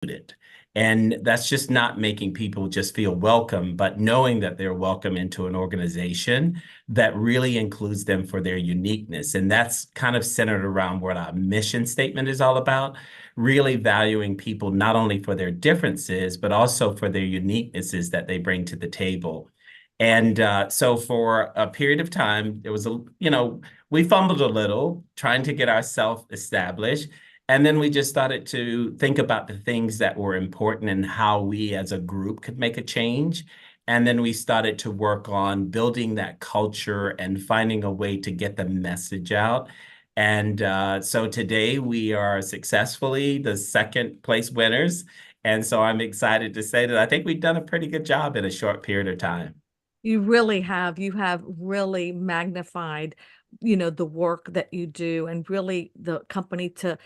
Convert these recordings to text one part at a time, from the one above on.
included. And that's just not making people just feel welcome, but knowing that they're welcome into an organization that really includes them for their uniqueness. And that's kind of centered around what our mission statement is all about, really valuing people not only for their differences, but also for their uniquenesses that they bring to the table. And so for a period of time, there was we fumbled a little trying to get ourselves established. And then we just started to think about the things that were important and how we as a group could make a change. And then we started to work on building that culture and finding a way to get the message out. And so today we are successfully the second place winners. And so I'm excited to say that I think we've done a pretty good job in a short period of time. You really have. You have really magnified, the work that you do and really the company to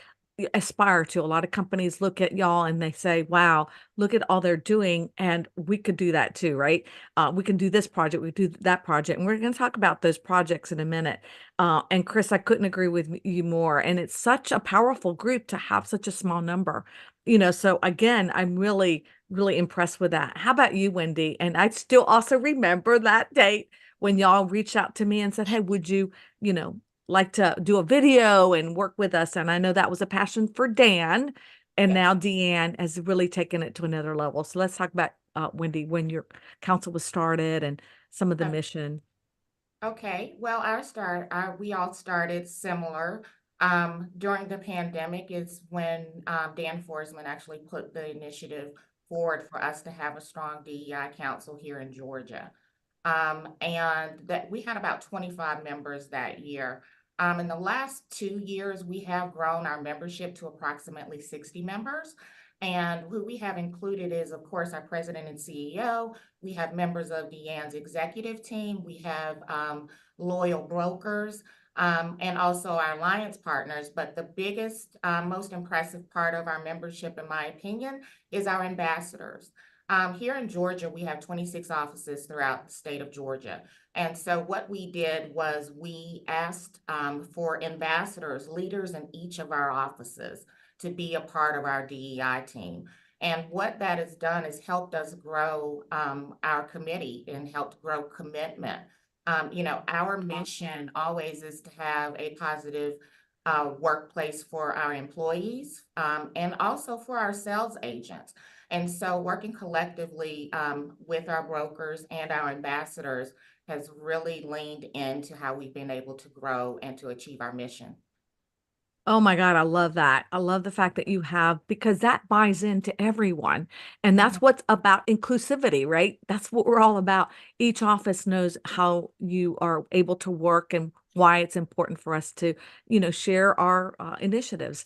aspire to. A lot of companies look at y'all and they say, wow, look at all they're doing. And we could do that too, right? We can do this project, we do that project. And we're going to talk about those projects in a minute. And Chris, I couldn't agree with you more. And it's such a powerful group to have such a small number. So again, I'm really impressed with that. How about you, Wendy? And I still also remember that date when y'all reached out to me and said, hey, would you, like to do a video and work with us? And I know that was a passion for Dan. And Yes. now Deanne has really taken it to another level. So let's talk about, Wendy, when your council was started and some of the Uh, mission. Okay, well, we all started similar. During the pandemic is when Dan Forsman actually put the initiative forward for us to have a strong DEI council here in Georgia. And that we had about 25 members that year. In the last 2 years, we have grown our membership to approximately 60 members. And who we have included is, of course, our president and CEO. We have members of Deanne's executive team. We have loyal brokers and also our alliance partners. But the biggest, most impressive part of our membership, in my opinion, is our ambassadors. Here in Georgia, we have 26 offices throughout the state of Georgia. And so what we did was we asked for ambassadors, leaders in each of our offices to be a part of our DEI team. And what that has done is helped us grow our committee and helped grow commitment. Our mission always is to have a positive workplace for our employees and also for our sales agents. And so working collectively with our brokers and our ambassadors has really leaned into how we've been able to grow and to achieve our mission. Oh my God, I love that. I love the fact that you have, because that buys into everyone. And that's Mhm. what's about inclusivity, right? That's what we're all about. Each office knows how you are able to work and why it's important for us to, share our initiatives.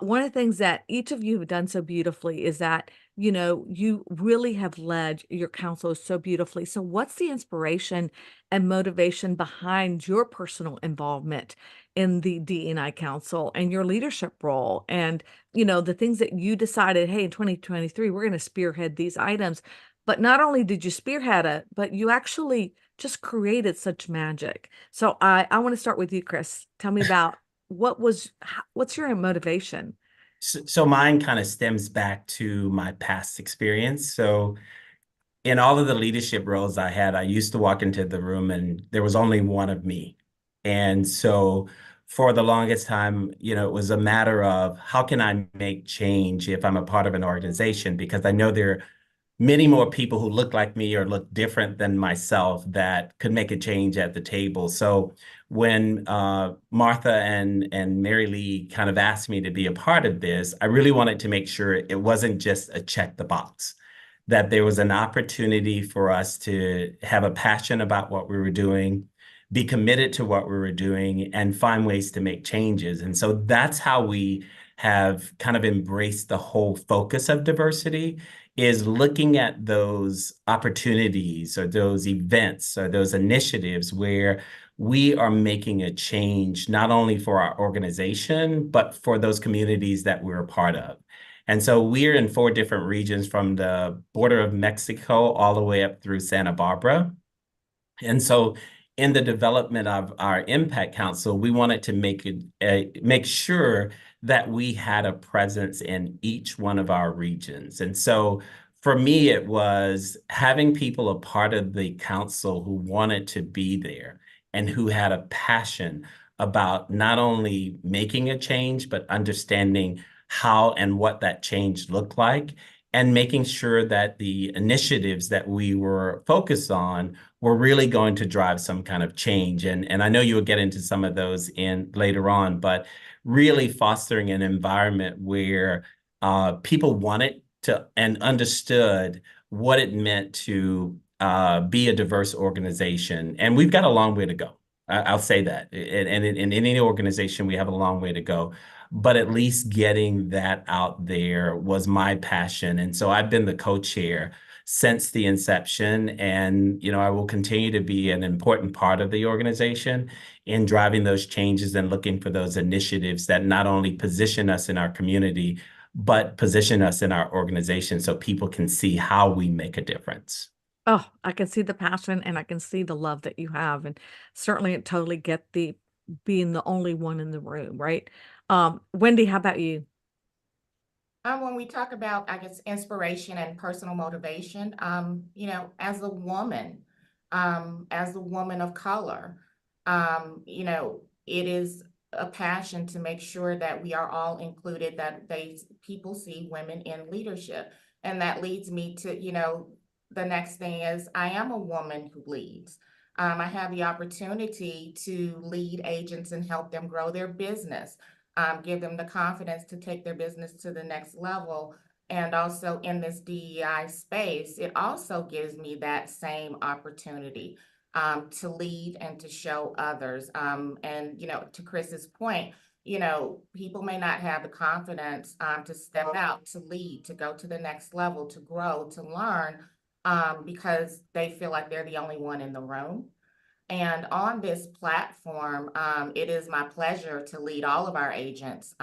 One of the things that each of you have done so beautifully is that, you really have led your council so beautifully. So, what's the inspiration and motivation behind your personal involvement in the DEI Council and your leadership role and, the things that you decided, hey, in 2023, we're going to spearhead these items. But not only did you spearhead it, but you actually just created such magic. So I want to start with you, Chris. Tell me about what's your motivation? So mine kind of stems back to my past experience. So in all of the leadership roles I had, I used to walk into the room and there was only one of me. And so for the longest time, it was a matter of how can I make change if I'm a part of an organization? Because I know there are many more people who look like me or look different than myself that could make a change at the table. So when Martha and Mary Lee kind of asked me to be a part of this, I really wanted to make sure it wasn't just a check the box, that there was an opportunity for us to have a passion about what we were doing, be committed to what we were doing, and find ways to make changes. And so that's how we have kind of embraced the whole focus of diversity, is looking at those opportunities or those events or those initiatives where we are making a change, not only for our organization, but for those communities that we're a part of. And so we're in 4 different regions from the border of Mexico all the way up through Santa Barbara. And so in the development of our Impact Council, we wanted to make sure that we had a presence in each one of our regions. And so for me, it was having people a part of the council who wanted to be there and who had a passion about not only making a change, but understanding how and what that change looked like, and making sure that the initiatives that we were focused on were really going to drive some kind of change. And I know you'll get into some of those in later on, but really fostering an environment where people wanted to and understood what it meant to be a diverse organization. And we've got a long way to go. I'll say that. And in any organization, we have a long way to go. But at least getting that out there was my passion. And so I've been the co-chair since the inception. And, I will continue to be an important part of the organization in driving those changes and looking for those initiatives that not only position us in our community, but position us in our organization so people can see how we make a difference. Oh, I can see the passion and I can see the love that you have. And certainly it totally get the being the only one in the room, right? Wendy, how about you? When we talk about, I guess, inspiration and personal motivation, as a woman of color, it is a passion to make sure that we are all included, that people see women in leadership. And that leads me to, the next thing is I am a woman who leads. I have the opportunity to lead agents and help them grow their business, give them the confidence to take their business to the next level. And also in this DEI space, it also gives me that same opportunity to lead and to show others. And, to Chris's point, people may not have the confidence to step out, to lead, to go to the next level, to grow, to learn, because they feel like they're the only one in the room. And on this platform, it is my pleasure to lead all of our agents,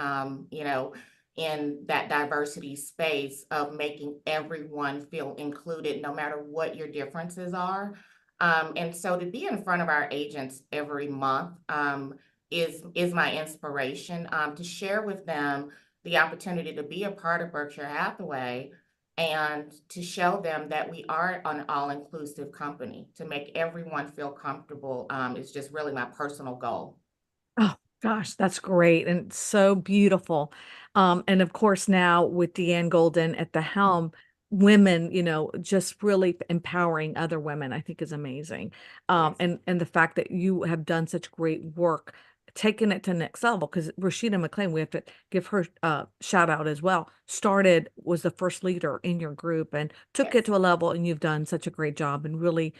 in that diversity space of making everyone feel included, no matter what your differences are. And so to be in front of our agents every month is my inspiration, to share with them the opportunity to be a part of Berkshire Hathaway and to show them that we are an all-inclusive company. To make everyone feel comfortable is just really my personal goal. Oh gosh, that's great and so beautiful. And of course, now with Deanne Golden at the helm, women, just really empowering other women, I think is amazing. Yes. And the fact that you have done such great work, taking it to the next level, because Rashida McLean, we have to give her shout out as well. Was the first leader in your group and took it Yes. to a level, and you've done such a great job and really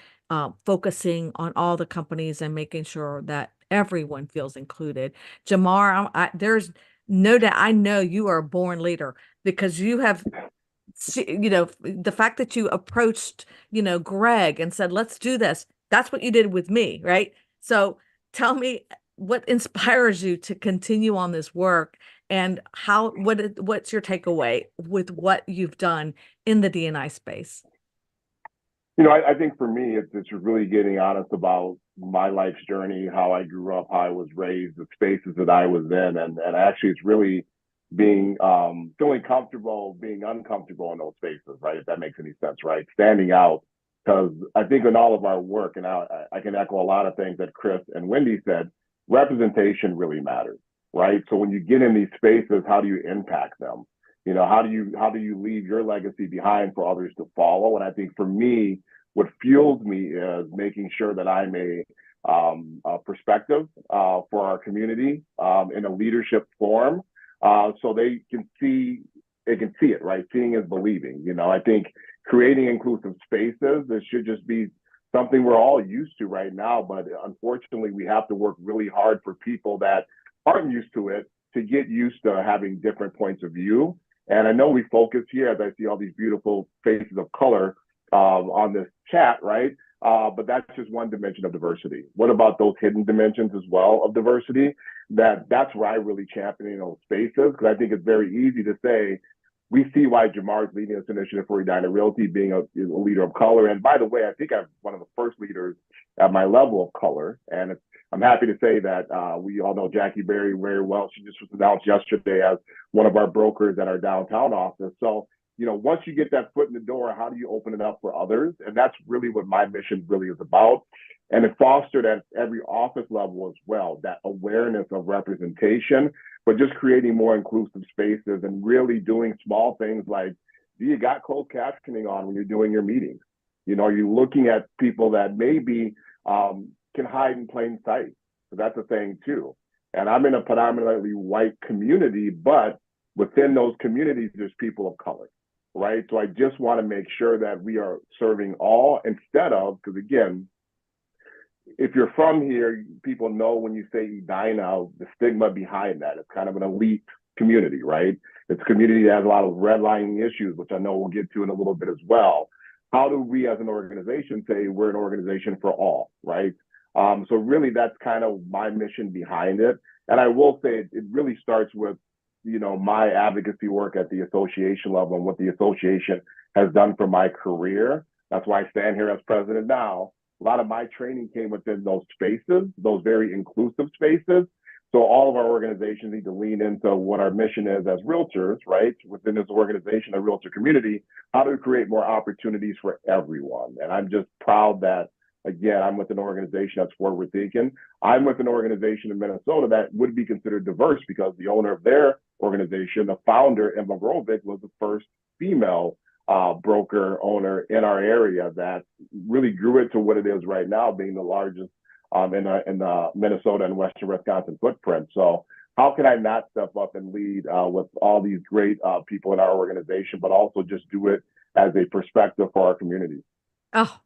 focusing on all the companies and making sure that everyone feels included. Jamar, there's no doubt, I know you are a born leader because you have, the fact that you approached, Greg and said, let's do this. That's what you did with me, right? So tell me what inspires you to continue on this work and what's your takeaway with what you've done in the D&I space? I think for me, it's really getting honest about my life's journey, how I grew up, how I was raised, the spaces that I was in, and actually, it's really being feeling comfortable, being uncomfortable in those spaces, right? If that makes any sense, right? Standing out, because I think in all of our work, and I can echo a lot of things that Chris and Wendy said, representation really matters, right? So when you get in these spaces, how do you impact them? How do you leave your legacy behind for others to follow? And I think for me, what fuels me is making sure that I'm a perspective for our community in a leadership form, so they can see it, right? Seeing is believing. I think creating inclusive spaces, this should just be something we're all used to right now, but unfortunately, we have to work really hard for people that aren't used to it to get used to having different points of view. And I know we focus here, as I see all these beautiful faces of color on this chat, right? But that's just one dimension of diversity. What about those hidden dimensions as well of diversity? That's where I really champion those spaces, because I think it's very easy to say, we see why Jamar's leading this initiative for Edina Realty, being a leader of color. And by the way, I think I'm one of the first leaders at my level of color. And I'm happy to say that we all know Jackie Berry very well. She just was announced yesterday as one of our brokers at our downtown office. So, once you get that foot in the door, how do you open it up for others? And that's really what my mission really is about. And it fostered at every office level as well, that awareness of representation, but just creating more inclusive spaces and really doing small things like, do you got closed captioning on when you're doing your meetings? Are you looking at people that maybe can hide in plain sight? So that's a thing too. And I'm in a predominantly white community, but within those communities, there's people of color, right? So I just want to make sure that we are serving all instead of, because again, if you're from here, people know when you say Edina, the stigma behind that. It's kind of an elite community, right? It's a community that has a lot of redlining issues, which I know we'll get to in a little bit as well. How do we as an organization say we're an organization for all, right? So really that's kind of my mission behind it. And I will say it really starts with, my advocacy work at the association level and what the association has done for my career. That's why I stand here as president now. A lot of my training came within those spaces, those very inclusive spaces. So all of our organizations need to lean into what our mission is as realtors, right? Within this organization, a realtor community, how to create more opportunities for everyone. And I'm just proud that, again, I'm with an organization that's forward thinking. I'm with an organization in Minnesota that would be considered diverse because the owner of their organization, the founder, Emma Grovic, was the first female broker owner in our area that really grew it to what it is right now, being the largest in the Minnesota and Western Wisconsin footprint. So how can I not step up and lead with all these great people in our organization, but also just do it as a perspective for our community? Oh,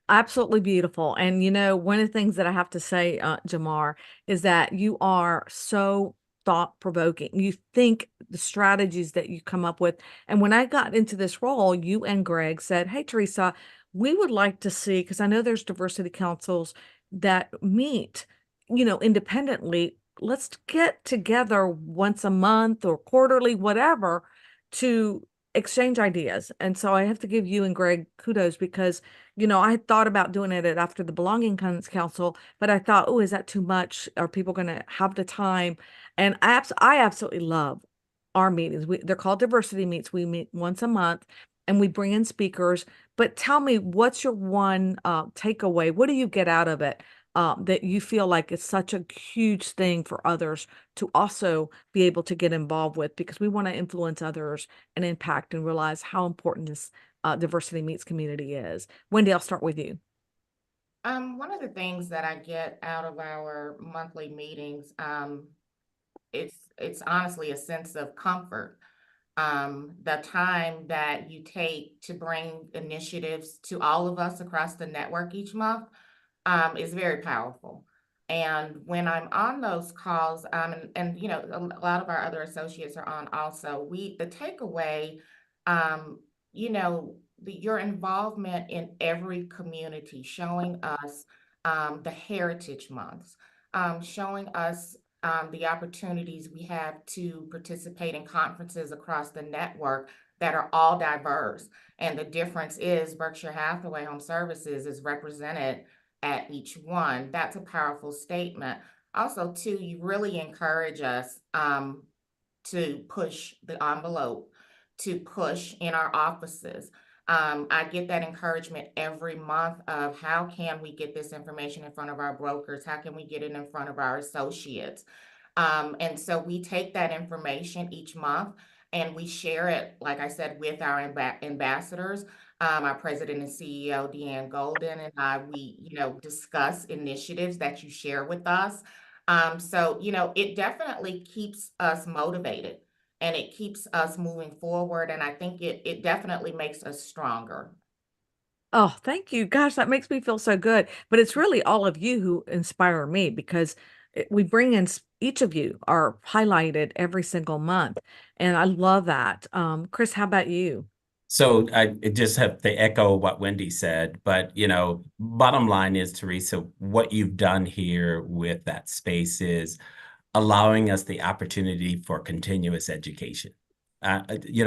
absolutely beautiful. And one of the things that I have to say, Jamar, is that you are so thought-provoking. You think the strategies that you come up with. And when I got into this role, you and Greg said, "Hey, Teresa, we would like to see," because I know there's diversity councils that meet, independently. Let's get together once a month or quarterly, whatever, to exchange ideas. And so I have to give you and Greg kudos because I had thought about doing it after the Belonging Council, but I thought, oh, is that too much? Are people going to have the time? And I absolutely love our meetings. They're called diversity meets. We meet once a month and we bring in speakers. But tell me, what's your one takeaway? What do you get out of it that you feel like it's such a huge thing for others to also be able to get involved with? Because we want to influence others and impact and realize how important this diversity meets community is. Wendy, I'll start with you. One of the things that I get out of our monthly meetings, it's honestly a sense of comfort. The time that you take to bring initiatives to all of us across the network each month is very powerful. And when I'm on those calls, and a lot of our other associates are on also, the takeaway, your involvement in every community, showing us the heritage months, showing us the opportunities we have to participate in conferences across the network that are all diverse. And the difference is Berkshire Hathaway HomeServices is represented at each one. That's a powerful statement. Also, too, you really encourage us to push the envelope, to push in our offices. I get that encouragement every month of how can we get this information in front of our brokers? How can we get it in front of our associates? And so we take that information each month and we share it, like I said, with our ambassadors. Our president and CEO, Deanne Golden, and I, we, discuss initiatives that you share with us. So, it definitely keeps us motivated and it keeps us moving forward. And I think it definitely makes us stronger. Oh, thank you. Gosh, that makes me feel so good. But it's really all of you who inspire me because we bring in each of you are highlighted every single month. And I love that. Chris, how about you? So I just have to echo what Wendy said, but bottom line is, Teresa, what you've done here with that space is allowing us the opportunity for continuous education.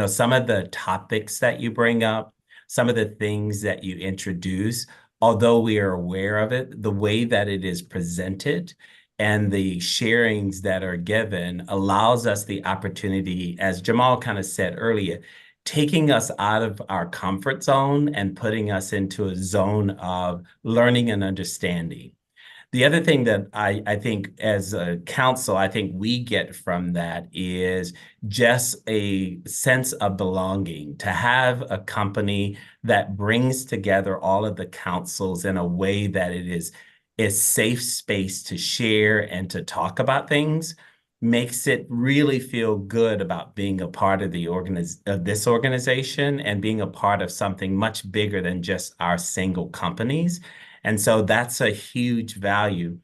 some of the topics that you bring up, some of the things that you introduce, although we are aware of it, the way that it is presented and the sharings that are given allows us the opportunity, as Jamal kind of said earlier, taking us out of our comfort zone and putting us into a zone of learning and understanding. The other thing that I think as a council, I think we get from that is just a sense of belonging, to have a company that brings together all of the councils in a way that it is a safe space to share and to talk about things, makes it really feel good about being a part of this organization and being a part of something much bigger than just our single companies. And so that's a huge value.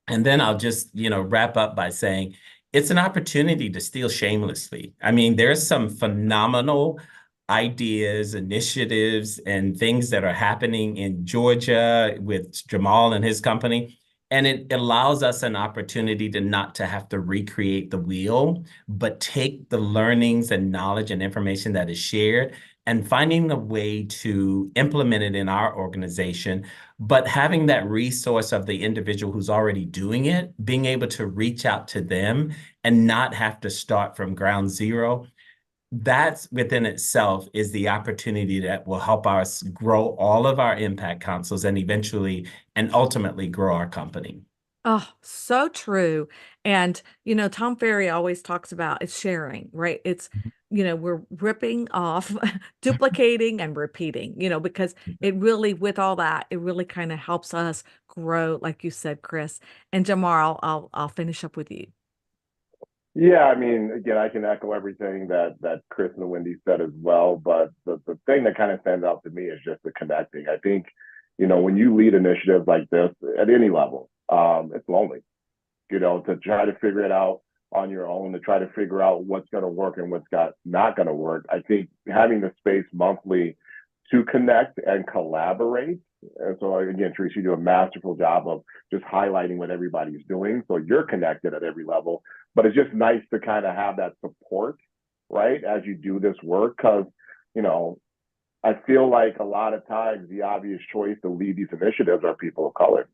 And then I'll just, wrap up by saying it's an opportunity to steal shamelessly. I mean, there's some phenomenal ideas, initiatives, and things that are happening in Georgia with Jamal and his company. And it allows us an opportunity to not to have to recreate the wheel, but take the learnings and knowledge and information that is shared and finding a way to implement it in our organization, but having that resource of the individual who's already doing it, being able to reach out to them and not have to start from ground zero. That's within itself is the opportunity that will help us grow all of our impact councils and eventually and ultimately grow our company. Oh, so true. And, Tom Ferry always talks about it's sharing, right? It's, we're ripping off, duplicating and repeating, because it really, with all that, it really kind of helps us grow, like you said, Chris. And Jamar, I'll finish up with you. Yeah, I mean, again, I can echo everything that Chris and Wendy said as well. But the thing that kind of stands out to me is just the connecting. I think, when you lead initiatives like this at any level, it's lonely, to try to figure it out on your own, to try to figure out what's going to work and what's not going to work. I think having the space monthly to connect and collaborate. And so again, Teresa, you do a masterful job of just highlighting what everybody's doing. So you're connected at every level, but it's just nice to kind of have that support, right? As you do this work, because, I feel like a lot of times the obvious choice to lead these initiatives are people of color,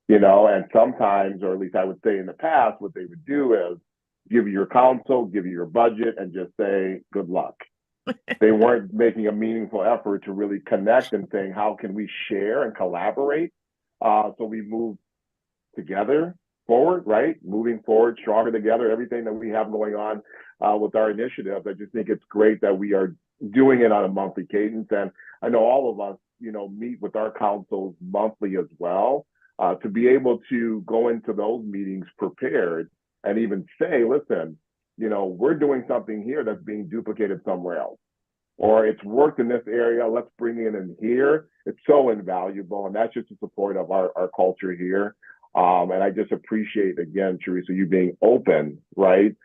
and sometimes, or at least I would say in the past, what they would do is give you your counsel, give you your budget, and just say, good luck. They weren't making a meaningful effort to really connect and saying, how can we share and collaborate so we move together forward, right? Moving forward, stronger together, everything that we have going on with our initiatives. I just think it's great that we are doing it on a monthly cadence. And I know all of us, meet with our councils monthly as well to be able to go into those meetings prepared and even say, listen, we're doing something here that's being duplicated somewhere else. Or it's worked in this area, let's bring it in here. It's so invaluable. And that's just the support of our culture here. And I just appreciate, again, Teresa, you being open, right,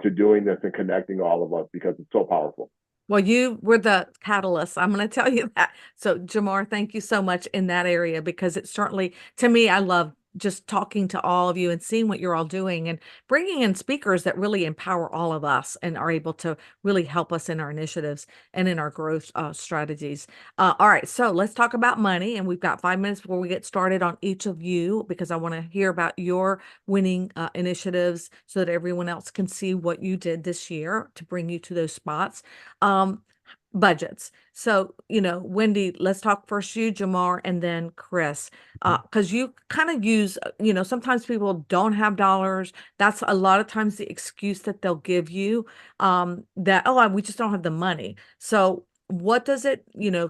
to doing this and connecting all of us because it's so powerful. Well, you were the catalyst. I'm going to tell you that. So, Jamar, thank you so much in that area because it certainly, to me, I love just talking to all of you and seeing what you're all doing and bringing in speakers that really empower all of us and are able to really help us in our initiatives and in our growth strategies. All right, so let's talk about money. And we've got 5 minutes before we get started on each of you because I want to hear about your winning initiatives so that everyone else can see what you did this year to bring you to those spots. Budgets. So, Wendy, let's talk first you, Jamar, and then Chris, because you kind of use, sometimes people don't have dollars. That's a lot of times the excuse that they'll give you, that, oh, we just don't have the money. So what does it,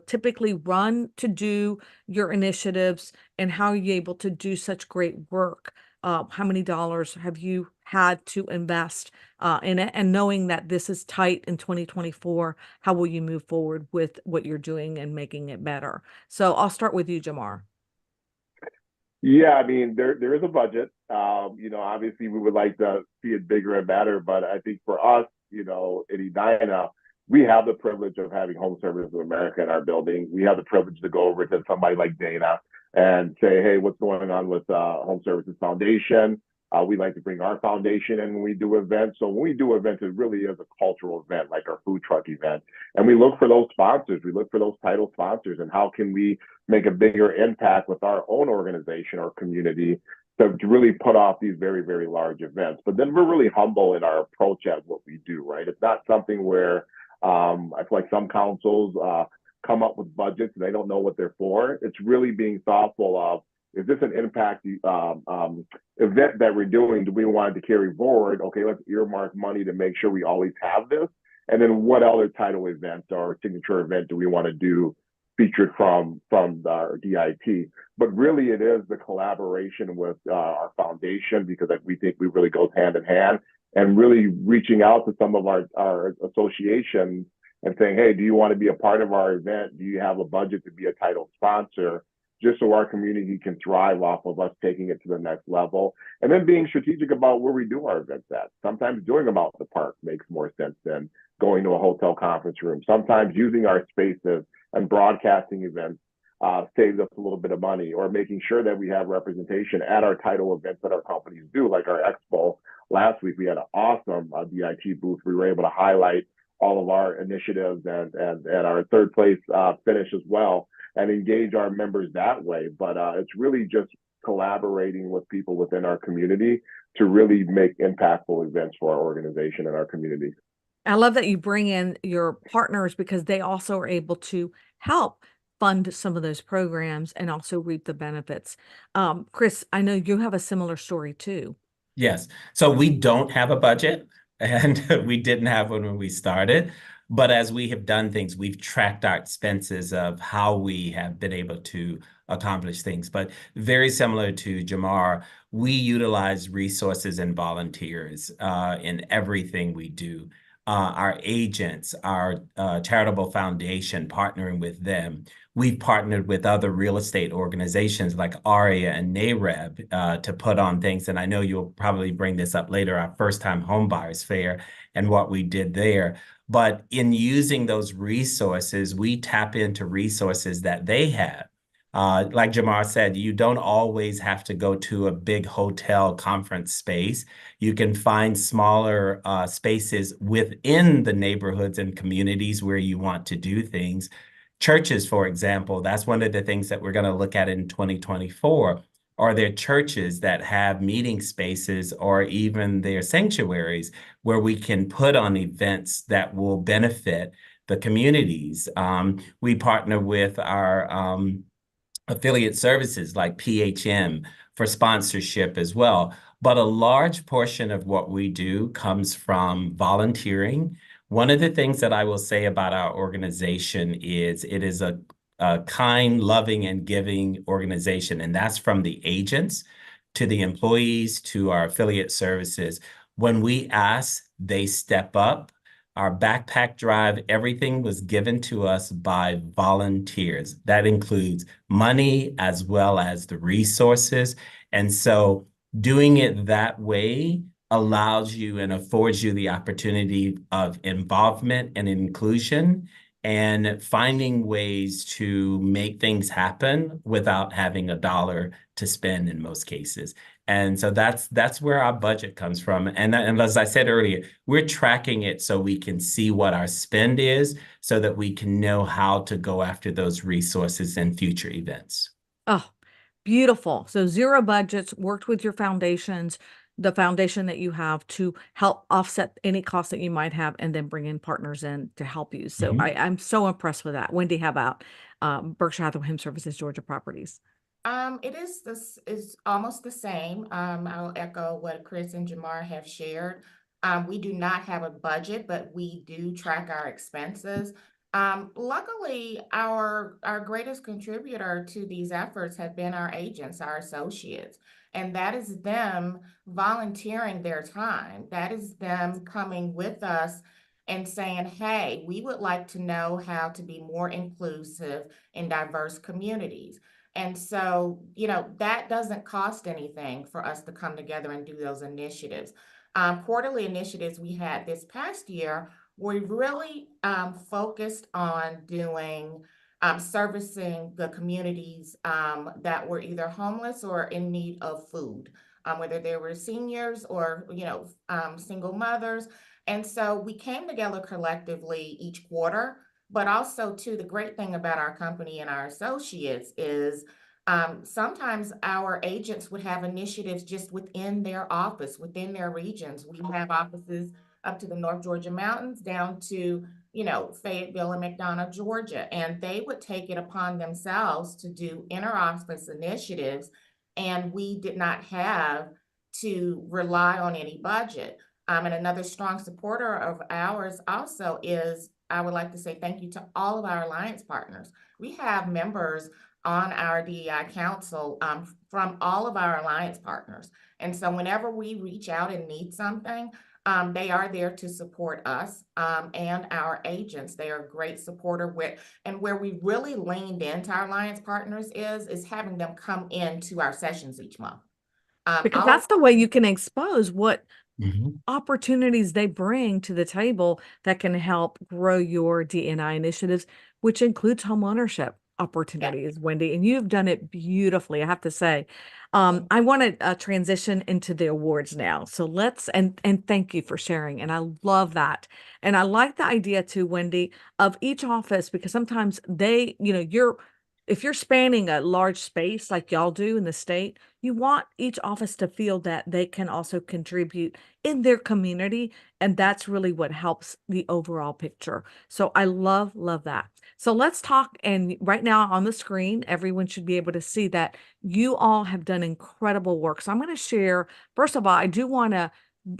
typically run to do your initiatives and how are you able to do such great work? How many dollars have you had to invest in it? And knowing that this is tight in 2024, how will you move forward with what you're doing and making it better? So I'll start with you, Jamar. Yeah, I mean, there is a budget. Obviously we would like to see it bigger and better, but I think for us, in Edina, we have the privilege of having HomeServices of America in our building. We have the privilege to go over to somebody like Dana and say, hey, what's going on with HomeServices Foundation? We like to bring our foundation in when we do events. So when we do events, it really is a cultural event, like our food truck event. And we look for those sponsors. We look for those title sponsors, and how can we make a bigger impact with our own organization or community to really put off these very, very large events. But then we're really humble in our approach at what we do, right? It's not something where I feel like some councils come up with budgets and they don't know what they're for. It's really being thoughtful of, is this an impact event that we're doing? Do we want it to carry forward? Okay, let's earmark money to make sure we always have this. And then what other title events or signature event do we want to do featured from our DIT? But really, it is the collaboration with our foundation, because we think we really goes hand in hand, and really reaching out to some of our associations and saying, hey, do you want to be a part of our event? Do you have a budget to be a title sponsor? Just so our community can thrive off of us taking it to the next level. And then being strategic about where we do our events at. Sometimes doing them out in the park makes more sense than going to a hotel conference room. Sometimes using our spaces and broadcasting events saves us a little bit of money, or making sure that we have representation at our title events that our companies do, like our expo. Last week, we had an awesome DIT booth. We were able to highlight all of our initiatives and our third place finish as well, and engage our members that way. But it's really just collaborating with people within our community to really make impactful events for our organization and our community. I love that you bring in your partners, because they also are able to help fund some of those programs and also reap the benefits. Chris, I know you have a similar story too. Yes. So we don't have a budget, and we didn't have one when we started. But as we have done things, we've tracked our expenses of how we have been able to accomplish things. But very similar to Jamar, we utilize resources and volunteers in everything we do. Our agents, our charitable foundation, partnering with them. We've partnered with other real estate organizations like ARIA and NAREB to put on things. And I know you'll probably bring this up later, our first time home buyers fair and what we did there. But in using those resources, we tap into resources that they have. Like Jamar said, you don't always have to go to a big hotel conference space. You can find smaller spaces within the neighborhoods and communities where you want to do things. Churches, for example, that's one of the things that we're going to look at in 2024. Are there churches that have meeting spaces or even their sanctuaries where we can put on events that will benefit the communities? We partner with our affiliate services like PHM for sponsorship as well. But a large portion of what we do comes from volunteering. One of the things that I will say about our organization is it is a kind, loving, and giving organization. And that's from the agents to the employees to our affiliate services. When we ask, they step up. Our backpack drive, everything was given to us by volunteers. That includes money as well as the resources. And so doing it that way allows you and affords you the opportunity of involvement and inclusion, and finding ways to make things happen without having a dollar to spend in most cases. And so that's where our budget comes from. And as I said earlier, we're tracking it so we can see what our spend is, so that we can know how to go after those resources in future events. Oh, beautiful. So zero budgets, worked with your foundations, the foundation that you have, to help offset any costs that you might have, and then bring in partners in to help you. So I'm so impressed with that. Wendy, how about Berkshire Hathaway HomeServices, Georgia Properties? This is almost the same. I'll echo what Chris and Jamar have shared. We do not have a budget, but we do track our expenses. Luckily, our greatest contributor to these efforts have been our agents, our associates, and that is them volunteering their time. That is them coming with us and saying, hey, we would like to know how to be more inclusive in diverse communities. And so, that doesn't cost anything for us to come together and do those initiatives. Quarterly initiatives we had this past year, we really focused on doing servicing the communities that were either homeless or in need of food. whether they were seniors or, single mothers. And so we came together collectively each quarter. But also, too, the great thing about our company and our associates is sometimes our agents would have initiatives just within their office, within their regions. We have offices up to the North Georgia mountains down to, Fayetteville and McDonough, Georgia. And they would take it upon themselves to do inter-office initiatives. And we did not have to rely on any budget. And another strong supporter of ours also is, I would like to say thank you to all of our alliance partners. We have members on our DEI council from all of our alliance partners. And so whenever we reach out and need something, they are there to support us and our agents. They are a great supporter and where we really leaned into our alliance partners is having them come into our sessions each month. Because that's the way you can expose what Mhm. opportunities they bring to the table that can help grow your D&I initiatives, which includes homeownership opportunities, Wendy, and you've done it beautifully, I have to say. I want to transition into the awards now. So let's, and thank you for sharing. And I love that. And I like the idea too, Wendy, of each office, because sometimes they, if you're spanning a large space like y'all do in the state, you want each office to feel that they can also contribute in their community. And that's really what helps the overall picture. So I love that. So let's talk. And right now on the screen, everyone should be able to see that you all have done incredible work. So I'm going to share, first of all, I do want to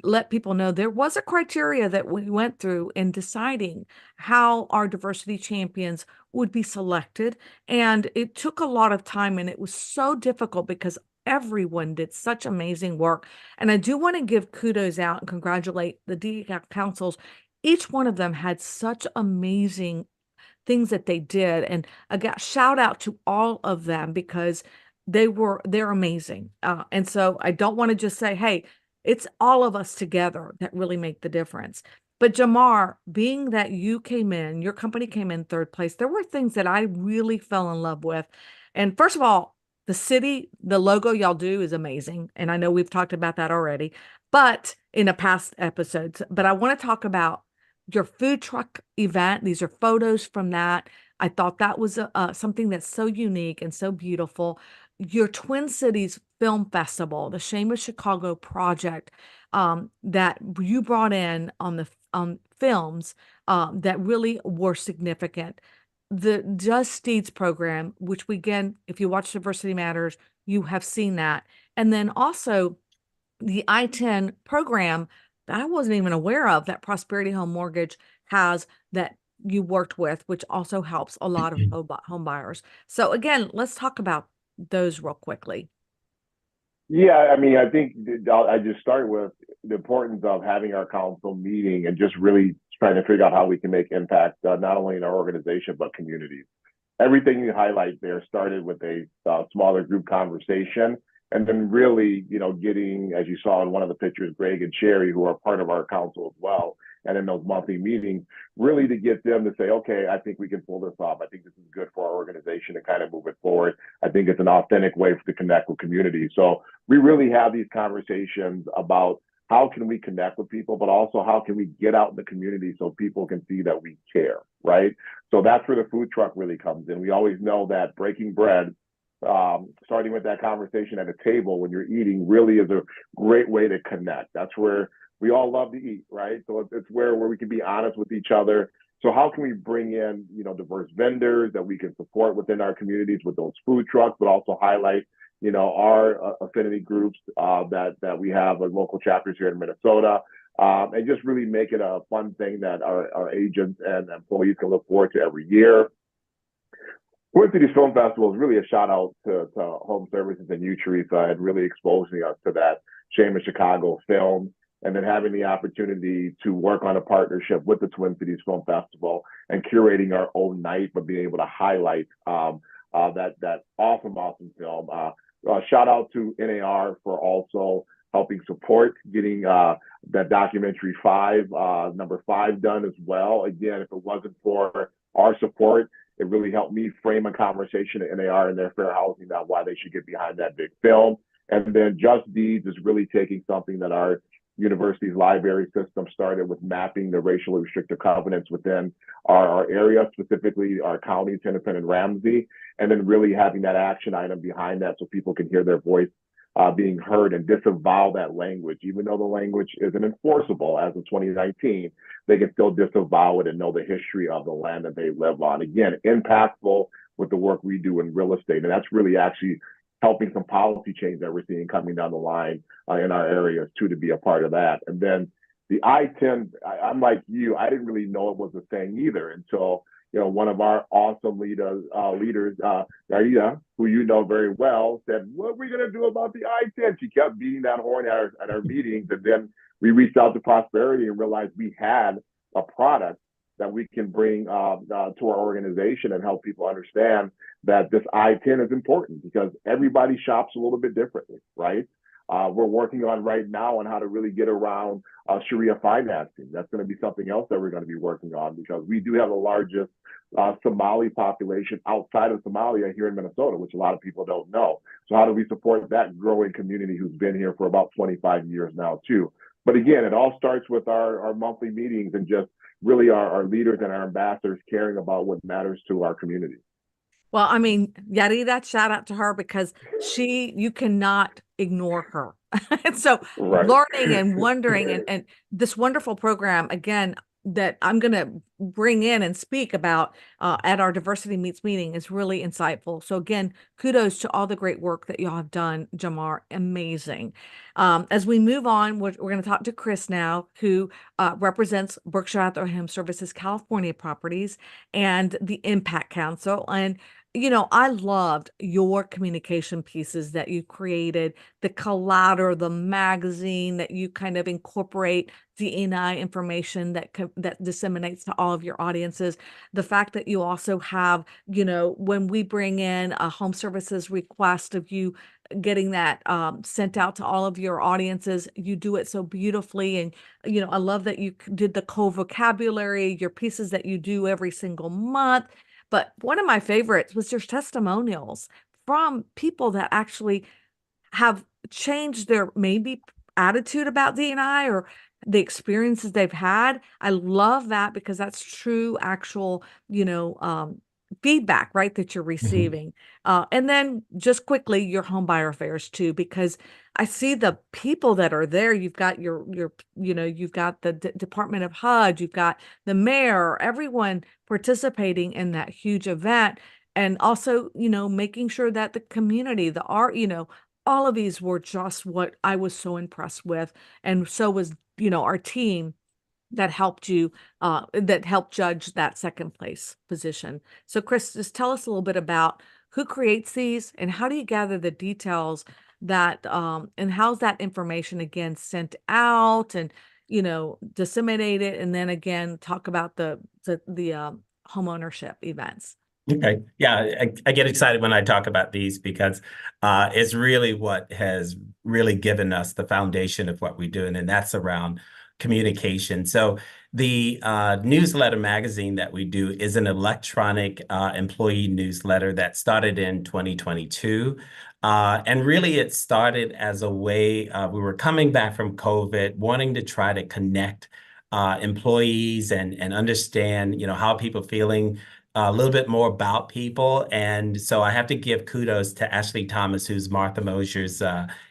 let people know there was a criteria that we went through in deciding how our diversity champions would be selected. And it took a lot of time, and it was so difficult because everyone did such amazing work. And I do want to give kudos out and congratulate the DEI councils. Each one of them had such amazing things that they did. And again, shout out to all of them because they're amazing. And so I don't want to just say, hey, it's all of us together that really make the difference. But Jamar, being that you came in, your company came in third place, there were things that I really fell in love with. And first of all, the city, the logo y'all do is amazing. And I know we've talked about that already, but in a past episodes, but I want to talk about your food truck event. These are photos from that. I thought that was something that's so unique and so beautiful. Your Twin Cities Film Festival, the Shame of Chicago project that you brought in on the films that really were significant. The Just Deeds program, which we, again, if you watch Diversity Matters, you have seen that. And then also the ITIN program that I wasn't even aware of that Prosperity Home Mortgage has that you worked with, which also helps a lot of home buyers. So again, let's talk about those real quickly. Yeah, I mean, I think I just start with the importance of having our council meeting and just really trying to figure out how we can make impact, not only in our organization, but communities. Everything you highlight there started with a smaller group conversation. And then really, getting, as you saw in one of the pictures, Greg and Sherry, who are part of our council as well, and in those monthly meetings, really to get them to say, okay, I think we can pull this off. I think this is good for our organization to kind of move it forward. I think it's an authentic way to connect with communities. So we really have these conversations about how can we connect with people, but also how can we get out in the community so people can see that we care, right? So that's where the food truck really comes in. We always know that breaking bread, starting with that conversation at a table when you're eating, really is a great way to connect. That's where we all love to eat, right? So it's where we can be honest with each other. So how can we bring in, diverse vendors that we can support within our communities with those food trucks, but also highlight, our affinity groups that we have local chapters here in Minnesota, and just really make it a fun thing that our agents and employees can look forward to every year. Twin Cities Film Festival is really a shout out to HomeServices and you, Teresa, and really exposing us to that Shame of Chicago film, and then having the opportunity to work on a partnership with the Twin Cities Film Festival and curating our own night, but being able to highlight that awesome film. Shout out to NAR for also helping support getting that documentary number 5 done as well. Again, if it wasn't for our support, it really helped me frame a conversation at NAR and their fair housing about why they should get behind that big film. And then Just Deeds is really taking something that our university's library system started with, mapping the racially restrictive covenants within our area, specifically our county, Hennepin and Ramsey, and then really having that action item behind that so people can hear their voice being heard and disavow that language. Even though the language isn't enforceable as of 2019, they can still disavow it and know the history of the land that they live on. Again, impactful with the work we do in real estate. And that's really actually helping some policy change that we're seeing coming down the line in our areas too, to be a part of that. And then the ITIN, I'm like you, I didn't really know it was a thing either until, you know, one of our awesome leaders, Edina, who you know very well, said, "What are we going to do about the ITIN?" She kept beating that horn at our meetings. And then we reached out to Prosperity and realized we had a product that we can bring to our organization and help people understand that this ITIN is important, because everybody shops a little bit differently, right? We're working on right now on how to really get around Sharia financing. That's going to be something else that we're going to be working on, because we do have the largest Somali population outside of Somalia here in Minnesota, which a lot of people don't know. So how do we support that growing community who's been here for about 25 years now too? But again, it all starts with our monthly meetings and just really our leaders and our ambassadors caring about what matters to our community. Well, I mean, Yarida, shout out to her, because you cannot ignore her. And so Right. learning and wondering and this wonderful program, again, that I'm going to bring in and speak about at our Diversity Meets meeting is really insightful. So again, kudos to all the great work that y'all have done, Jamar. Amazing. As we move on, we're going to talk to Chris now, who represents Berkshire Hathaway HomeServices California properties and the Impact Council. And you know, I loved your communication pieces that you created, the collateral, the magazine that you kind of incorporate DEI information that disseminates to all of your audiences. The fact that you also have, you know, when we bring in a home services request of you getting that sent out to all of your audiences, you do it so beautifully. And, you know, I love that you did the co-vocabulary, your pieces that you do every single month. But one of my favorites was your testimonials from people that actually have changed their maybe attitude about D&I or the experiences they've had. I love that, because that's true, actual, you know, feedback, right, that you're receiving. And then just quickly, your home buyer affairs too, because I see the people that are there. You've got your you know, you've got the Department of HUD, you've got the mayor, everyone participating in that huge event. And also, you know, making sure that the community, the art, you know, all of these were just what I was so impressed with. And so was, you know, our team that helped you, that helped judge that second place position. So Chris, just tell us a little bit about who creates these and how do you gather the details that, and how's that information again sent out and, you know, disseminated, and then again, talk about the home ownership events. Okay. Yeah, I get excited when I talk about these, because it's really what has really given us the foundation of what we do, and that's around communication. So the newsletter magazine that we do is an electronic employee newsletter that started in 2022. And really it started as a way, we were coming back from COVID, wanting to try to connect employees and understand, you know, how people feeling a little bit more about people. And so I have to give kudos to Ashley Thomas, who's Martha Mosier's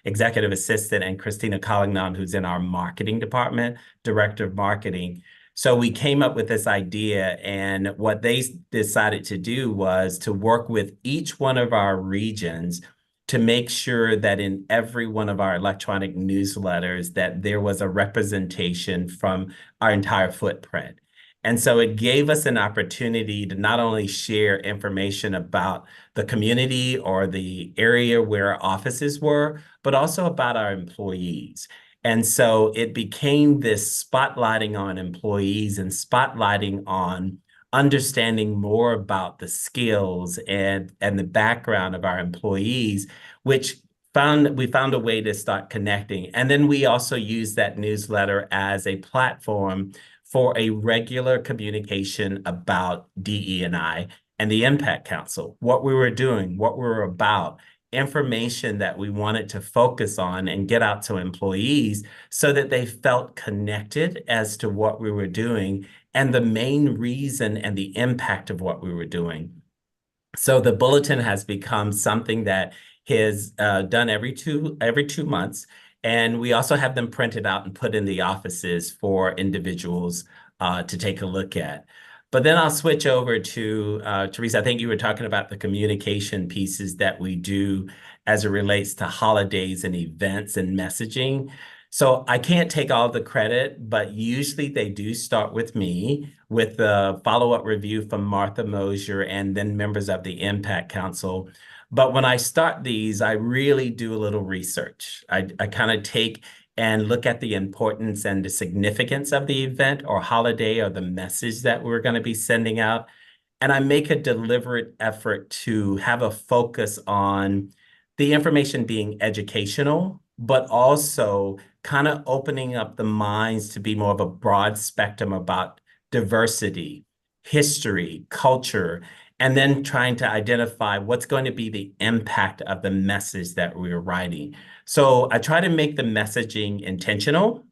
executive assistant, and Christina Collignon, who's in our marketing department, director of marketing. So we came up with this idea, and what they decided to do was to work with each one of our regions to make sure that in every one of our electronic newsletters that there was a representation from our entire footprint. And so it gave us an opportunity to not only share information about the community or the area where our offices were, but also about our employees. And so it became this spotlighting on employees and spotlighting on understanding more about the skills and the background of our employees, which we found a way to start connecting. And then we also use that newsletter as a platform for a regular communication about DE&I and the Impact Council, what we were doing, what we were about, information that we wanted to focus on and get out to employees so that they felt connected as to what we were doing and the main reason and the impact of what we were doing. So the bulletin has become something that is done every two months. And we also have them printed out and put in the offices for individuals to take a look at. But then I'll switch over to Teresa. I think you were talking about the communication pieces that we do as it relates to holidays and events and messaging. So I can't take all the credit, but usually they do start with me with the follow-up review from Martha Mosier and then members of the Impact Council. But when I start these, I really do a little research. I kind of take and look at the importance and the significance of the event or holiday or the message that we're going to be sending out. And I make a deliberate effort to have a focus on the information being educational, but also kind of opening up the minds to be more of a broad spectrum about diversity, history, culture, and then trying to identify what's going to be the impact of the message that we're writing. So I try to make the messaging intentional,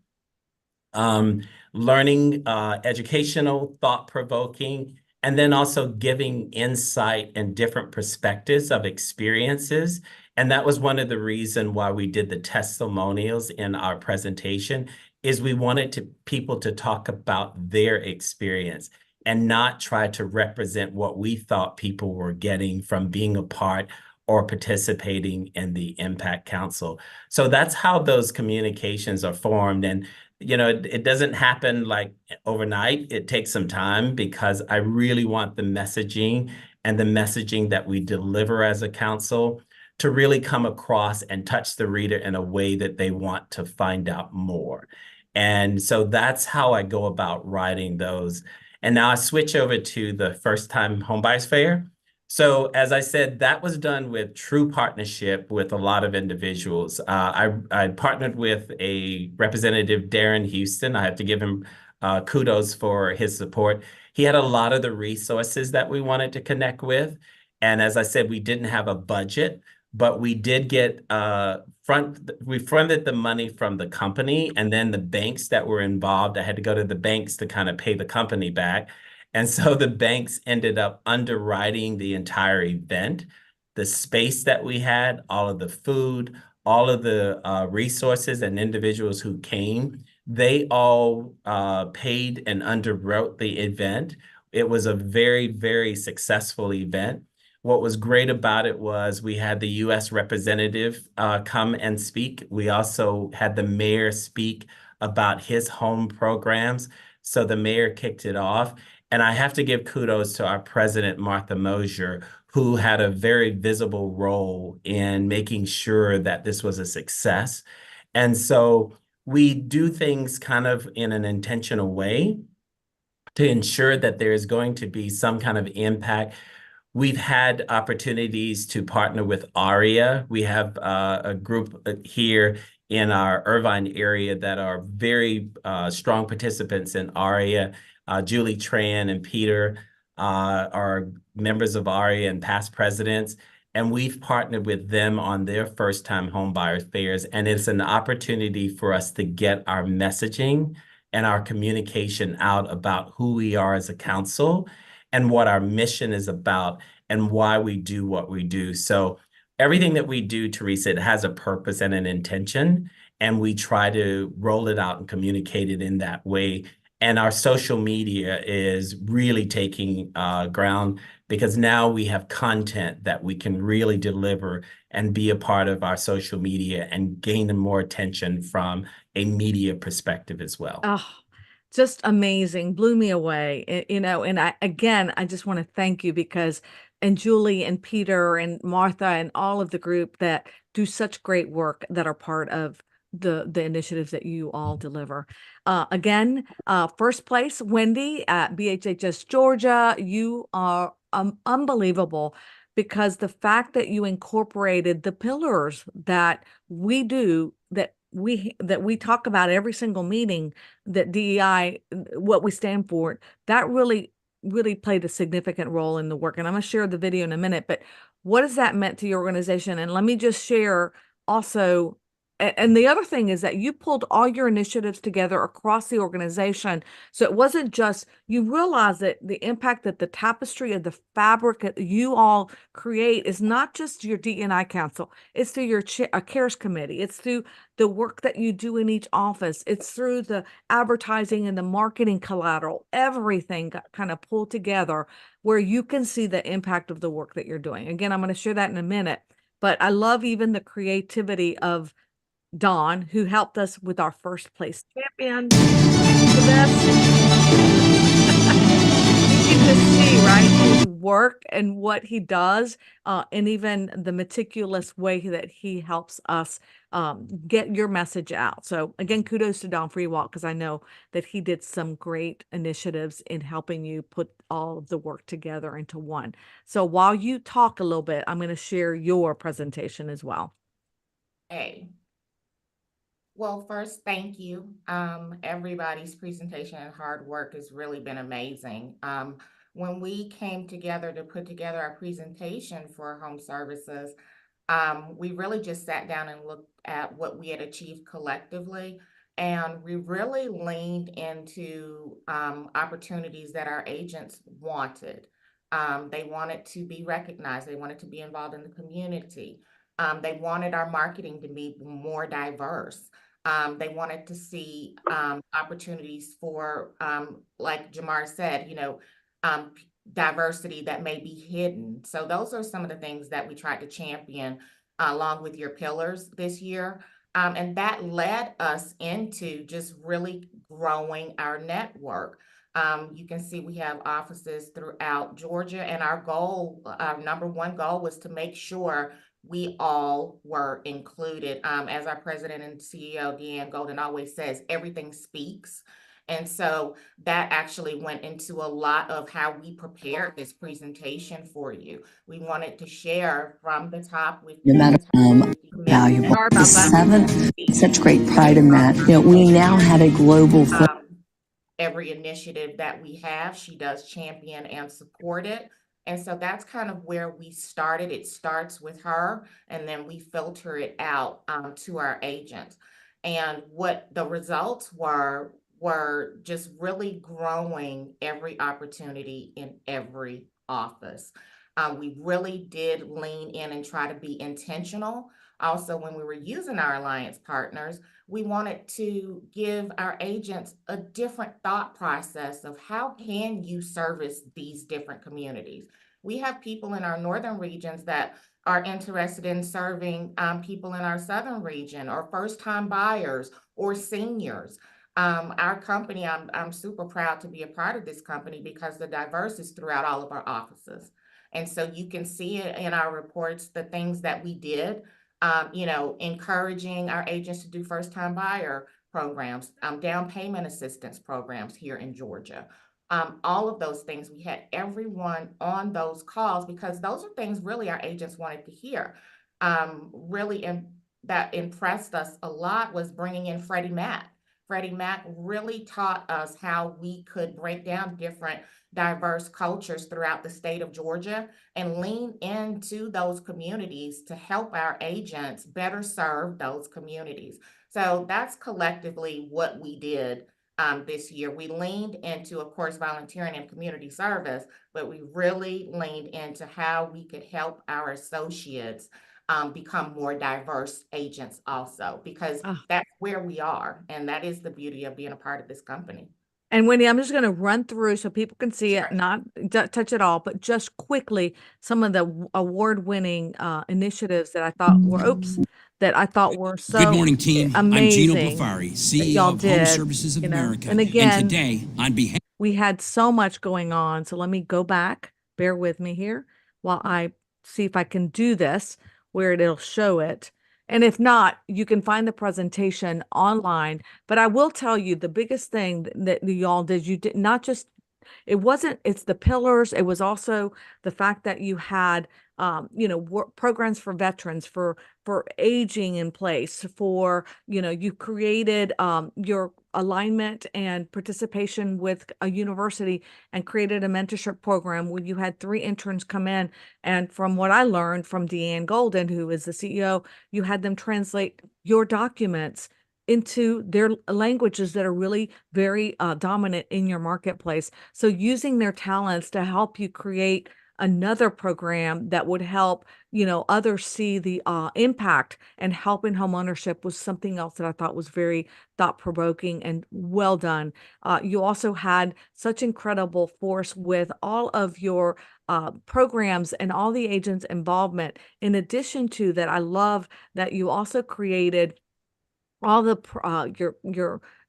learning, educational, thought-provoking, and then also giving insight and different perspectives of experiences. And that was one of the reasons why we did the testimonials in our presentation, is we wanted people to talk about their experience and not try to represent what we thought people were getting from being a part or participating in the Impact Council. So that's how those communications are formed. And it doesn't happen like overnight. It takes some time because I really want the messaging and the messaging that we deliver as a council to really come across and touch the reader in a way that they want to find out more. And so that's how I go about writing those. And now I switch over to the first time homebuyers fair. So as I said, that was done with true partnership with a lot of individuals. I partnered with a representative, Darren Houston. I have to give him kudos for his support. He had a lot of the resources that we wanted to connect with. And as I said, we didn't have a budget, but we did get we fronted the money from the company, and then the banks that were involved, I had to go to the banks to kind of pay the company back. And so the banks ended up underwriting the entire event, the space that we had, all of the food, all of the resources and individuals who came. They all paid and underwrote the event. It was a very, very successful event. What was great about it was we had the U.S. representative come and speak. We also had the mayor speak about his home programs. So the mayor kicked it off. And I have to give kudos to our president, Martha Mosier, who had a very visible role in making sure that this was a success. And so we do things kind of in an intentional way to ensure that there is going to be some kind of impact. We've had opportunities to partner with ARIA. We have a group here in our Irvine area that are very strong participants in ARIA. Julie Tran and Peter are members of ARIA and past presidents, and we've partnered with them on their first-time homebuyer fairs, and it's an opportunity for us to get our messaging and our communication out about who we are as a council and what our mission is about and why we do what we do. So everything that we do, Teresa, it has a purpose and an intention, and we try to roll it out and communicate it in that way. And our social media is really taking ground because now we have content that we can really deliver and be a part of our social media and gain more attention from a media perspective as well. Oh, just amazing. Blew me away. And I just want to thank you because, and Julie and Peter and Martha and all of the group that do such great work that are part of the initiatives that you all deliver. Again, first place, Wendy at BHHS Georgia. You are unbelievable because the fact that you incorporated the pillars that we do, that we talk about every single meeting, that DEI, what we stand for, that really really played a significant role in the work. And I'm going to share the video in a minute, but what has that meant to your organization? And let me just share also, and the other thing is that you pulled all your initiatives together across the organization. So it wasn't just, you realize that the impact that the tapestry of the fabric that you all create is not just your DNI council, it's through your cares committee, it's through the work that you do in each office, it's through the advertising and the marketing collateral. Everything got kind of pulled together where you can see the impact of the work that you're doing. Again, I'm going to share that in a minute, but I love even the creativity of Don, who helped us with our first place champion for this. You can just see, right, his work and what he does, and even the meticulous way that he helps us get your message out. So again, kudos to Don Freewalk, because I know that he did some great initiatives in helping you put all of the work together into one. So while you talk a little bit, I'm going to share your presentation as well. Hey. Well, first, thank you. Everybody's presentation and hard work has really been amazing. When we came together to put together our presentation for HomeServices, we really just sat down and looked at what we had achieved collectively, and we really leaned into opportunities that our agents wanted. They wanted to be recognized. They wanted to be involved in the community. They wanted our marketing to be more diverse. They wanted to see opportunities for, like Jamar said, diversity that may be hidden. So those are some of the things that we tried to champion along with your pillars this year. And that led us into just really growing our network. You can see we have offices throughout Georgia, and our goal, our number one goal, was to make sure we all were included. As our president and CEO, Deanne Golden, always says, everything speaks. And so that actually went into a lot of how we prepared this presentation for you. We wanted to share from the top with The amount of valuable. The seventh, such great pride in that. We now have a global. Every initiative that we have, she does champion and support it. And so that's kind of where we started. It starts with her, and then we filter it out to our agents. And what the results were just really growing every opportunity in every office. We really did lean in and try to be intentional. Also, when we were using our alliance partners, we wanted to give our agents a different thought process of how can you service these different communities. We have people in our northern regions that are interested in serving people in our southern region, or first-time buyers, or seniors. Our company, I'm super proud to be a part of this company because the diverse is throughout all of our offices. And so you can see it in our reports, the things that we did, encouraging our agents to do first-time buyer programs, down payment assistance programs here in Georgia. All of those things, we had everyone on those calls because those are things really our agents wanted to hear. That impressed us a lot was bringing in Freddie Mac. Freddie Mac really taught us how we could break down different diverse cultures throughout the state of Georgia and lean into those communities to help our agents better serve those communities. So that's collectively what we did this year. We leaned into, of course, volunteering and community service, but we really leaned into how we could help our associates become more diverse agents also, because that's where we are. And that is the beauty of being a part of this company. And Wendy, I'm just going to run through so people can see it, not touch it all, but just quickly some of the award-winning initiatives that I thought were so Good morning, team. amazing. I'm Gino Blafari, CEO y'all of did, HomeServices of America. And again, today, on behalf, we had so much going on. So let me go back. Bear with me here while I see if I can do this where it'll show it. And if not, you can find the presentation online. But I will tell you the biggest thing that y'all did, you did not just it wasn't, it's the pillars. It was also the fact that you had, programs for veterans, for aging in place, for, you created, your alignment and participation with a university and created a mentorship program where you had 3 interns come in. And from what I learned from Deanne Golden, who is the CEO, you had them translate your documents into their languages that are really very dominant in your marketplace. So using their talents to help you create another program that would help, others see the impact and help in homeownership was something else that I thought was very thought-provoking and well done. You also had such incredible force with all of your programs and all the agents' involvement. In addition to that, I love that you also created all the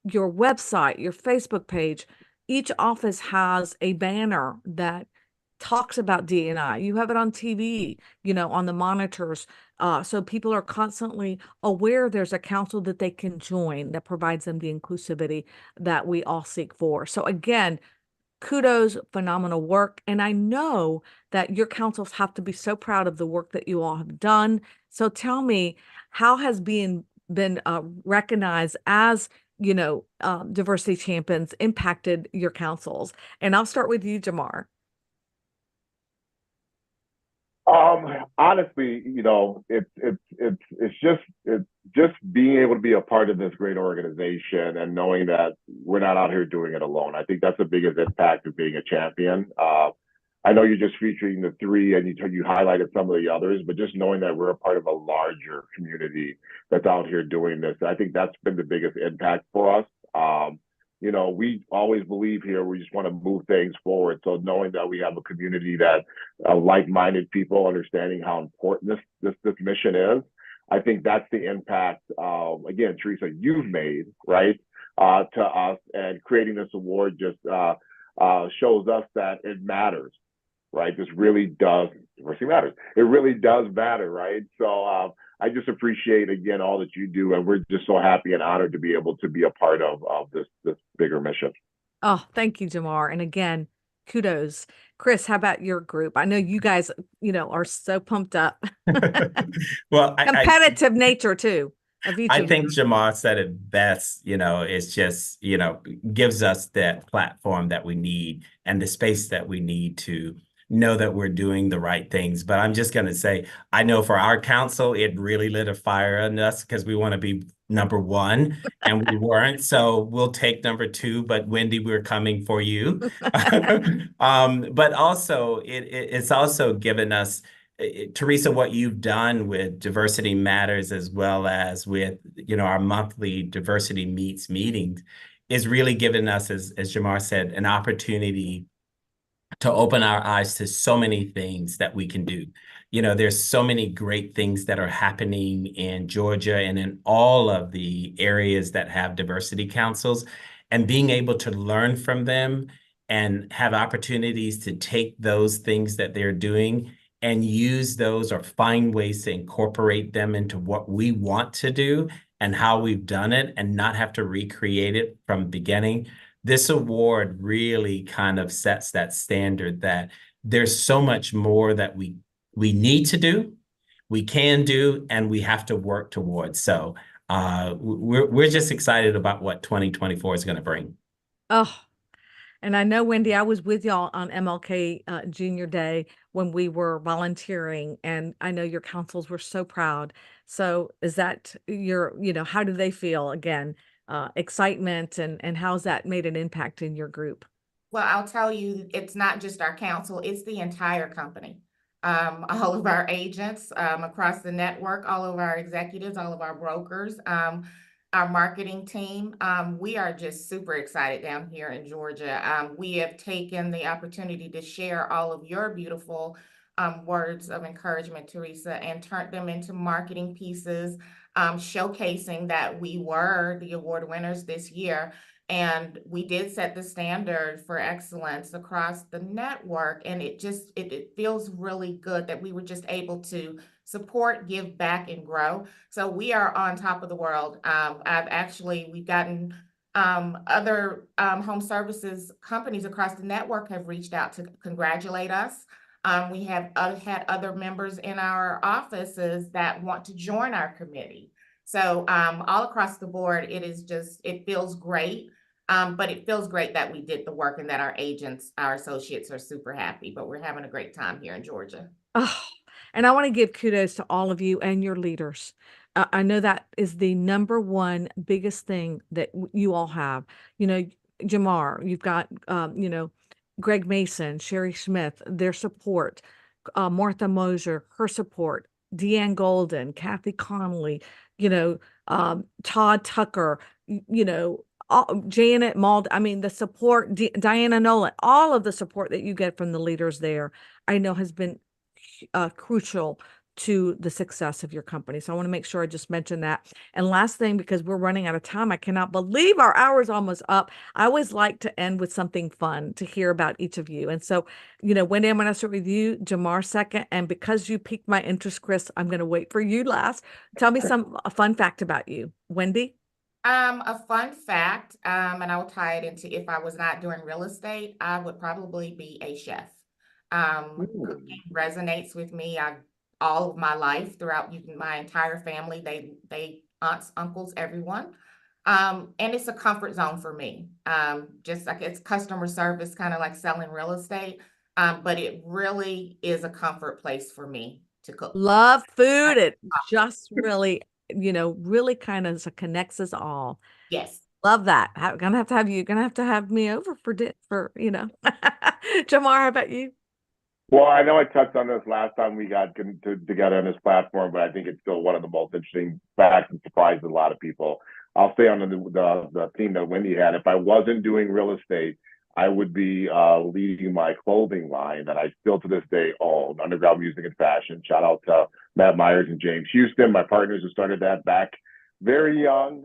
your website, your Facebook page. Each office has a banner that talks about D&I. You have it on TV, on the monitors. So people are constantly aware there's a council that they can join that provides them the inclusivity that we all seek for. So again, kudos, phenomenal work. And I know that your councils have to be so proud of the work that you all have done. So tell me, how has been recognized as, diversity champions impacted your councils? And I'll start with you, Jamar. Honestly, it's just being able to be a part of this great organization and knowing that we're not out here doing it alone. I think that's the biggest impact of being a champion. I know you're just featuring the 3 and you highlighted some of the others, but just knowing that we're a part of a larger community that's out here doing this, I think that's been the biggest impact for us. We always believe here, we just want to move things forward. So knowing that we have a community that like-minded people understanding how important this mission is, I think that's the impact, again, Teresa, you've made, right, to us, and creating this award just shows us that it matters, right? This really does, diversity matters. It really does matter, right? So I just appreciate, again, all that you do, and we're just so happy and honored to be able to be a part of this bigger mission. Oh, thank you, Jamar. And again, kudos. Chris, how about your group? I know you guys, are so pumped up. Well, Competitive nature too of each I of think you. Jamar said it best, it's just, gives us that platform that we need and the space that we need to know that we're doing the right things. But I'm just going to say, I know for our council, it really lit a fire in us because we want to be number 1 and we weren't. So we'll take number 2, but Wendy, we're coming for you. But also it's also given us, Teresa, what you've done with Diversity Matters as well as with, our monthly diversity meetings is really giving us, as Jamar said, an opportunity to open our eyes to so many things that we can do. There's so many great things that are happening in Georgia and in all of the areas that have diversity councils, and being able to learn from them and have opportunities to take those things that they're doing and use those or find ways to incorporate them into what we want to do and how we've done it and not have to recreate it from the beginning. This award really kind of sets that standard that there's so much more that we need to do, we can do, and we have to work towards. So we're just excited about what 2024 is going to bring. Oh, and I know, Wendy, I was with y'all on MLK Junior Day when we were volunteering, and I know your councils were so proud. So is that how do they feel again? Excitement and how's that made an impact in your group? Well, I'll tell you, it's not just our council, it's the entire company. All of our agents across the network, all of our executives, all of our brokers, our marketing team. We are just super excited down here in Georgia. We have taken the opportunity to share all of your beautiful words of encouragement, Teresa, and turned them into marketing pieces, showcasing that we were the award winners this year. And we did set the standard for excellence across the network. And it feels really good that we were just able to support, give back, and grow. So we are on top of the world. We've gotten Other home services companies across the network have reached out to congratulate us. We have had other members in our offices that want to join our committee. So all across the board, it feels great. But it feels great that we did the work and that our agents, our associates are super happy, but we're having a great time here in Georgia. Oh, and I want to give kudos to all of you and your leaders. I know that is the number one biggest thing that you all have. You know, Jamar, you've got, Greg Mason, Sherry Smith, their support, Martha Mosier, her support, Deanne Golden, Kathy Connolly, Todd Tucker, Janet Mald. I mean, the support, Diana Nolan, all of the support that you get from the leaders there, I know has been crucial to the success of your company. So I want to make sure I just mention that. And last thing, because we're running out of time, I cannot believe our hour is almost up. I always like to end with something fun to hear about each of you. And so, Wendy, I'm going to start with you, Jamar second. And because you piqued my interest, Chris, I'm going to wait for you last. Tell me a fun fact about you. Wendy? A fun fact, and I will tie it into if I was not doing real estate, I would probably be a chef. Cooking resonates with me. All of my life throughout my entire family, they aunts, uncles, everyone. And it's a comfort zone for me. Just like it's customer service, kind of like selling real estate. But it really is a comfort place for me to cook. Love food. It just really, really kind of connects us all. Yes. Love that. Gonna have to have me over for Jamar, how about you? Well, I know I touched on this last time we got together on this platform, but I think it's still one of the most interesting facts and surprises a lot of people. I'll stay on the theme that Wendy had. If I wasn't doing real estate, I would be leading my clothing line that I still to this day own, Underground Music and Fashion. Shout out to Matt Myers and James Houston, my partners who started that back very young.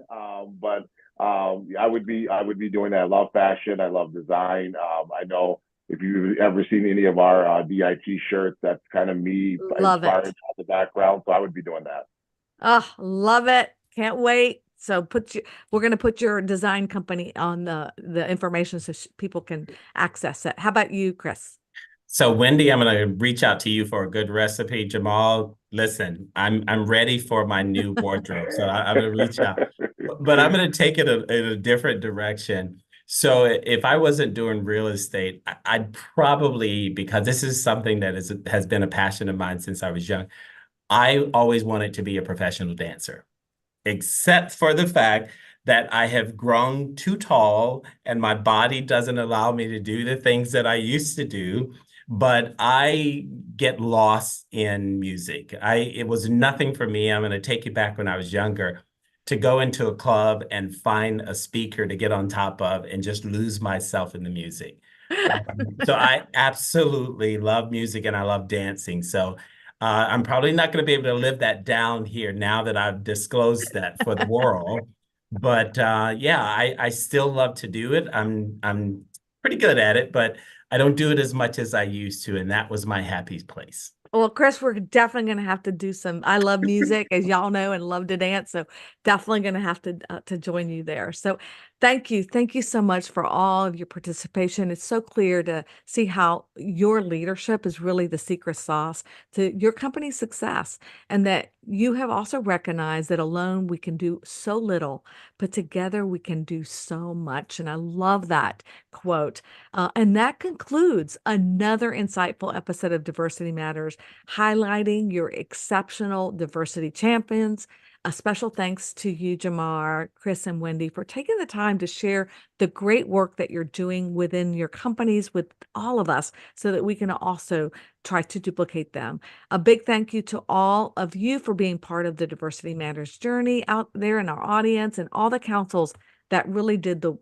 But I would be doing that. I love fashion. I love design. I know if you've ever seen any of our DIT shirts, that's kind of me inspired by the background. So I would be doing that. Oh, love it. Can't wait. So we're going to put your design company on the information so people can access it. How about you, Chris? So Wendy, I'm going to reach out to you for a good recipe. Jamal, listen, I'm ready for my new wardrobe. So I'm going to reach out, but I'm going to take it in a different direction. So if I wasn't doing real estate, I'd probably, because this is something that has been a passion of mine since I was young, I always wanted to be a professional dancer, except for the fact that I have grown too tall and my body doesn't allow me to do the things that I used to do. But I get lost in music. It was nothing for me. I'm going to take you back when I was younger, to go into a club and find a speaker to get on top of and just lose myself in the music. So I absolutely love music and I love dancing. So I'm probably not going to be able to live that down here now that I've disclosed that for the world. But yeah, I still love to do it. I'm pretty good at it, but I don't do it as much as I used to. And that was my happy place. Well, Chris, we're definitely going to have to do I love music, as y'all know, and love to dance. So definitely going to have to join you there. So thank you. Thank you so much for all of your participation. It's so clear to see how your leadership is really the secret sauce to your company's success, and that you have also recognized that alone we can do so little, but together we can do so much. And I love that quote. And that concludes another insightful episode of Diversity Matters, highlighting your exceptional diversity champions. A special thanks to you, Jamar, Chris, and Wendy, for taking the time to share the great work that you're doing within your companies with all of us so that we can also try to duplicate them. A big thank you to all of you for being part of the Diversity Matters journey out there in our audience, and all the councils that really did the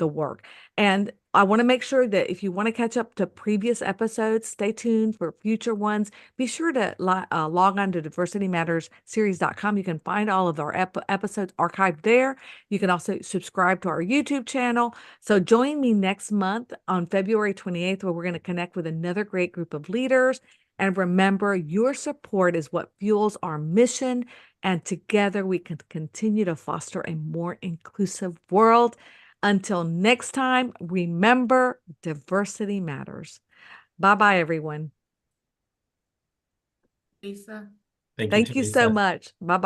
work. And I want to make sure that if you want to catch up to previous episodes, stay tuned for future ones. Be sure to log on to diversitymattersseries.com. You can find all of our episodes archived there. You can also subscribe to our YouTube channel. So join me next month on February 28th, where we're going to connect with another great group of leaders And remember, your support is what fuels our mission, and together we can continue to foster a more inclusive world. Until next time, remember, diversity matters. Bye-bye, everyone. Lisa? Thank you, Thank you so Teresa. much. Bye-bye.